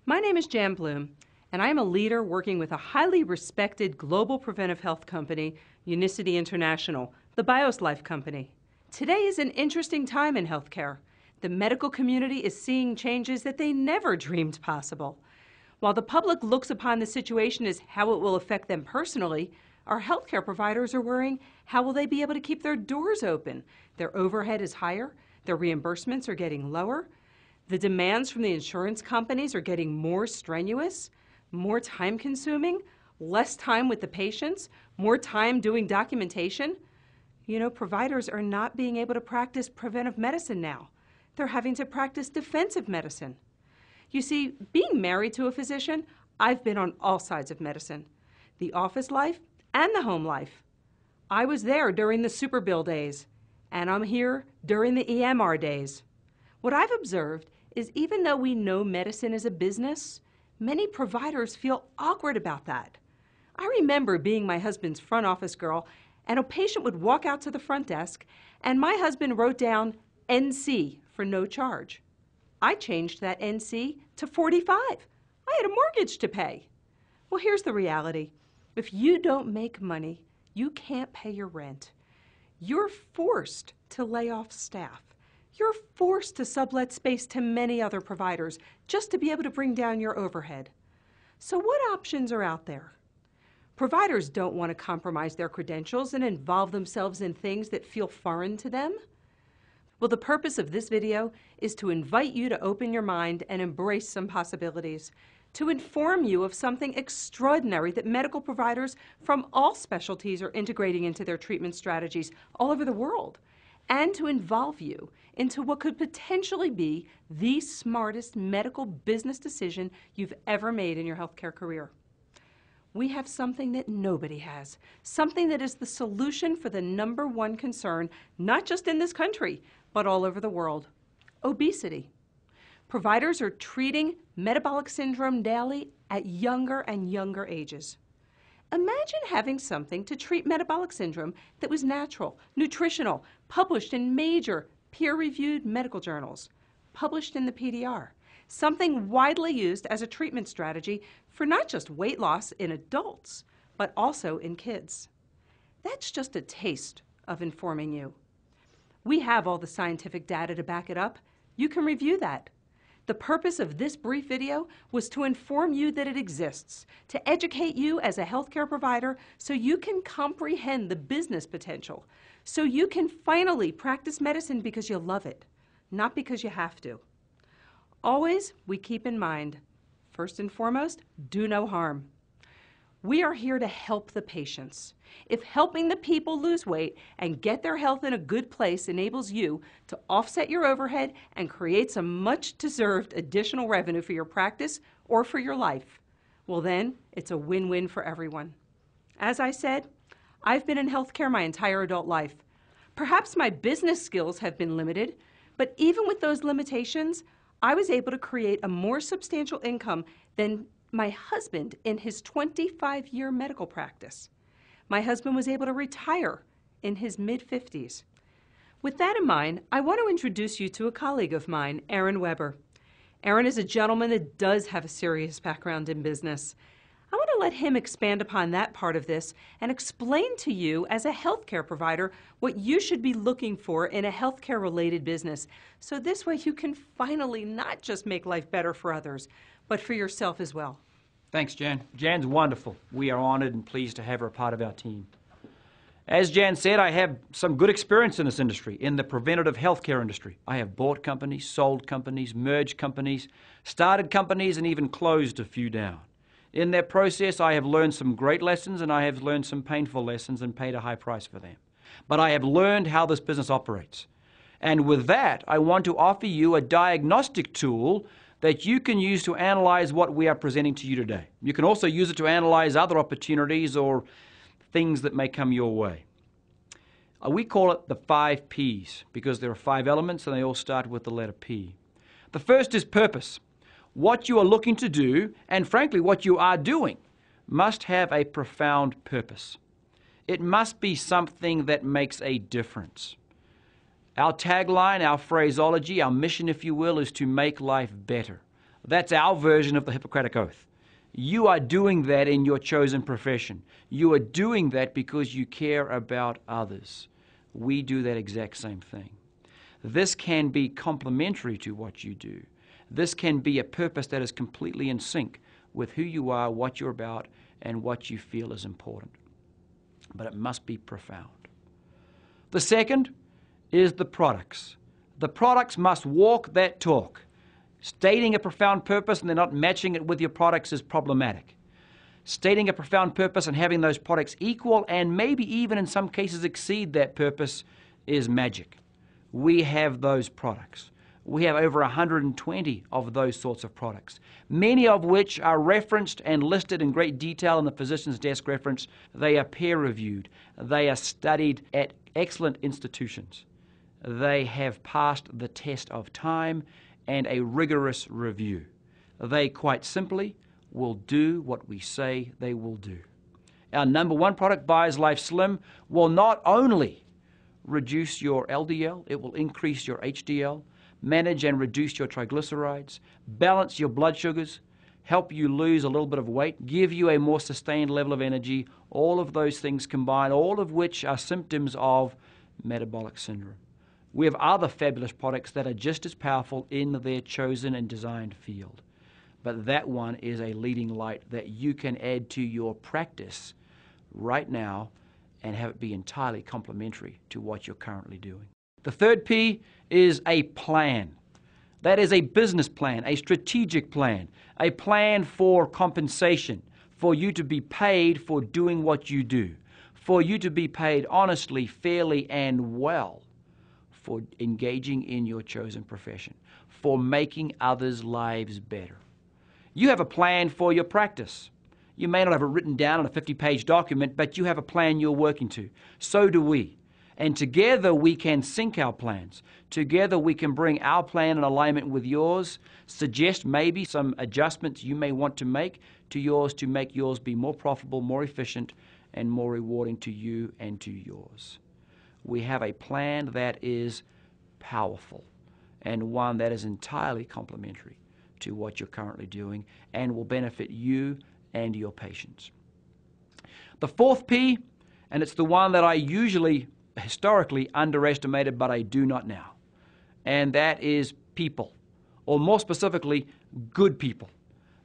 My name is Jan Bloom, and I am a leader working with a highly respected global preventive health company, Unicity International, the BIOS Life company. Today is an interesting time in healthcare. The medical community is seeing changes that they never dreamed possible. While the public looks upon the situation as how it will affect them personally, our healthcare providers are worrying how will they be able to keep their doors open. Their overhead is higher, their reimbursements are getting lower, the demands from the insurance companies are getting more strenuous, more time-consuming, less time with the patients, more time doing documentation. You know, providers are not being able to practice preventive medicine now. They're having to practice defensive medicine. You see, being married to a physician, I've been on all sides of medicine, the office life and the home life. I was there during the super bill days, and I'm here during the EMR days. What I've observed is even though we know medicine is a business, many providers feel awkward about that. I remember being my husband's front office girl, and a patient would walk out to the front desk, and my husband wrote down NC for no charge. I changed that NC to 45. I had a mortgage to pay. Well, here's the reality. If you don't make money, you can't pay your rent. You're forced to lay off staff. You're forced to sublet space to many other providers just to be able to bring down your overhead. So what options are out there? Providers don't want to compromise their credentials and involve themselves in things that feel foreign to them. Well, the purpose of this video is to invite you to open your mind and embrace some possibilities, to inform you of something extraordinary that medical providers from all specialties are integrating into their treatment strategies all over the world, and to involve you into what could potentially be the smartest medical business decision you've ever made in your healthcare career. We have something that nobody has, something that is the solution for the #1 concern, not just in this country, but all over the world: obesity. Providers are treating metabolic syndrome daily at younger and younger ages. Imagine having something to treat metabolic syndrome that was natural, nutritional, published in major peer-reviewed medical journals, published in the PDR, something widely used as a treatment strategy for not just weight loss in adults, but also in kids. That's just a taste of informing you. We have all the scientific data to back it up. You can review that. The purpose of this brief video was to inform you that it exists, to educate you as a healthcare provider so you can comprehend the business potential, so you can finally practice medicine because you love it, not because you have to. Always, we keep in mind, first and foremost, do no harm. We are here to help the patients. If helping the people lose weight and get their health in a good place enables you to offset your overhead and create some much-deserved additional revenue for your practice or for your life, well then, it's a win-win for everyone. As I said, I've been in healthcare my entire adult life. Perhaps my business skills have been limited, but even with those limitations, I was able to create a more substantial income than my husband in his 25-year medical practice. My husband was able to retire in his mid-50s. With that in mind, I want to introduce you to a colleague of mine, Aaron Weber. Aaron is a gentleman that does have a serious background in business. I want to let him expand upon that part of this and explain to you as a healthcare provider what you should be looking for in a healthcare-related business. So this way you can finally not just make life better for others, but for yourself as well. Thanks, Jan. Jan's wonderful. We are honored and pleased to have her a part of our team. As Jan said, I have some good experience in this industry, in the preventative healthcare industry. I have bought companies, sold companies, merged companies, started companies, and even closed a few down. In that process, I have learned some great lessons, and I have learned some painful lessons and paid a high price for them. But I have learned how this business operates. And with that, I want to offer you a diagnostic tool that you can use to analyze what we are presenting to you today. You can also use it to analyze other opportunities or things that may come your way. We call it the 5 Ps because there are 5 elements and they all start with the letter P. The first is purpose. What you are looking to do, and frankly what you are doing, must have a profound purpose. It must be something that makes a difference. Our tagline, our phraseology, our mission, if you will, is to make life better. That's our version of the Hippocratic Oath. You are doing that in your chosen profession. You are doing that because you care about others. We do that exact same thing. This can be complementary to what you do. This can be a purpose that is completely in sync with who you are, what you're about, and what you feel is important. But it must be profound. The second is the products. The products must walk that talk. Stating a profound purpose and then not matching it with your products is problematic. Stating a profound purpose and having those products equal and maybe even in some cases exceed that purpose is magic. We have those products. We have over 120 of those sorts of products, many of which are referenced and listed in great detail in the physician's desk reference. They are peer-reviewed. They are studied at excellent institutions. They have passed the test of time and a rigorous review. They quite simply will do what we say they will do. Our number one product, BioSlife Slim, will not only reduce your LDL, it will increase your HDL, manage and reduce your triglycerides, balance your blood sugars, help you lose a little bit of weight, give you a more sustained level of energy, all of those things combined, all of which are symptoms of metabolic syndrome. We have other fabulous products that are just as powerful in their chosen and designed field. But that one is a leading light that you can add to your practice right now and have it be entirely complementary to what you're currently doing. The third P is a plan. That is a business plan, a strategic plan, a plan for compensation, for you to be paid for doing what you do, for you to be paid honestly, fairly, and well for engaging in your chosen profession, for making others' lives better. You have a plan for your practice. You may not have it written down on a 50-page document, but you have a plan you're working to. So do we. And together we can sync our plans. Together we can bring our plan in alignment with yours, suggest maybe some adjustments you may want to make to yours to make yours be more profitable, more efficient, and more rewarding to you and to yours. We have a plan that is powerful and one that is entirely complementary to what you're currently doing and will benefit you and your patients. The fourth P, and it's the one that I usually historically underestimated, but I do not now, and that is people, or more specifically, good people.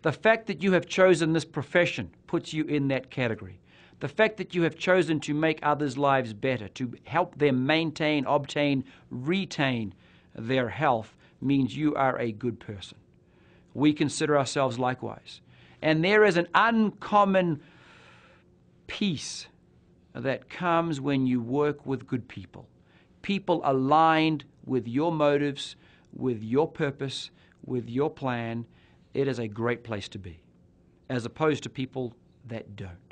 The fact that you have chosen this profession puts you in that category. The fact that you have chosen to make others' lives better, to help them maintain, obtain, retain their health means you are a good person. We consider ourselves likewise. And there is an uncommon peace that comes when you work with good people. People aligned with your motives, with your purpose, with your plan. It is a great place to be, as opposed to people that don't.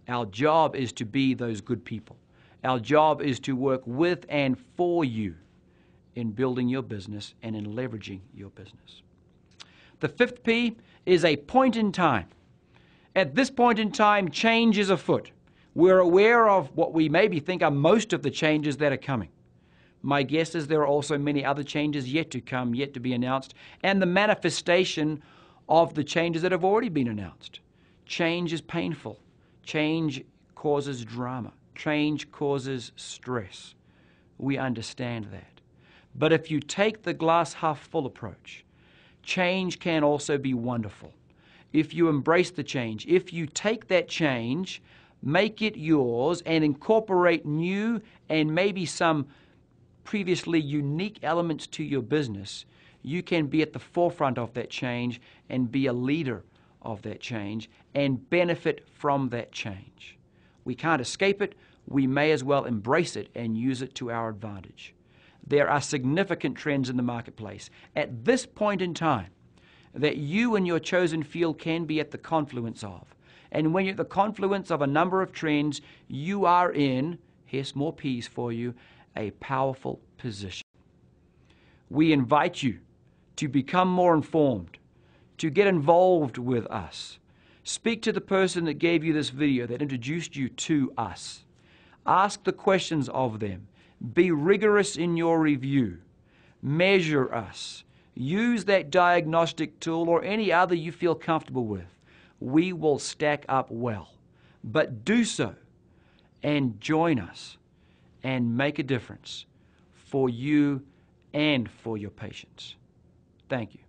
Our job is to be those good people. Our job is to work with and for you in building your business and in leveraging your business. The fifth P is a point in time. At this point in time, change is afoot. We're aware of what we maybe think are most of the changes that are coming. My guess is there are also many other changes yet to come, yet to be announced, and the manifestation of the changes that have already been announced. Change is painful. Change causes drama. Change causes stress. We understand that. But if you take the glass half full approach, change can also be wonderful. If you embrace the change, if you take that change, make it yours, and incorporate new and maybe some previously unique elements to your business, you can be at the forefront of that change and be a leader of that change and benefit from that change. We can't escape it. We may as well embrace it and use it to our advantage. There are significant trends in the marketplace at this point in time that you and your chosen field can be at the confluence of. And when you're at the confluence of a number of trends, you are in, here's more P's for you, a powerful position. We invite you to become more informed, to get involved with us. Speak to the person that gave you this video, that introduced you to us. Ask the questions of them. Be rigorous in your review. Measure us. use that diagnostic tool or any other you feel comfortable with. We will stack up well. But do so and join us and make a difference for you and for your patients. Thank you.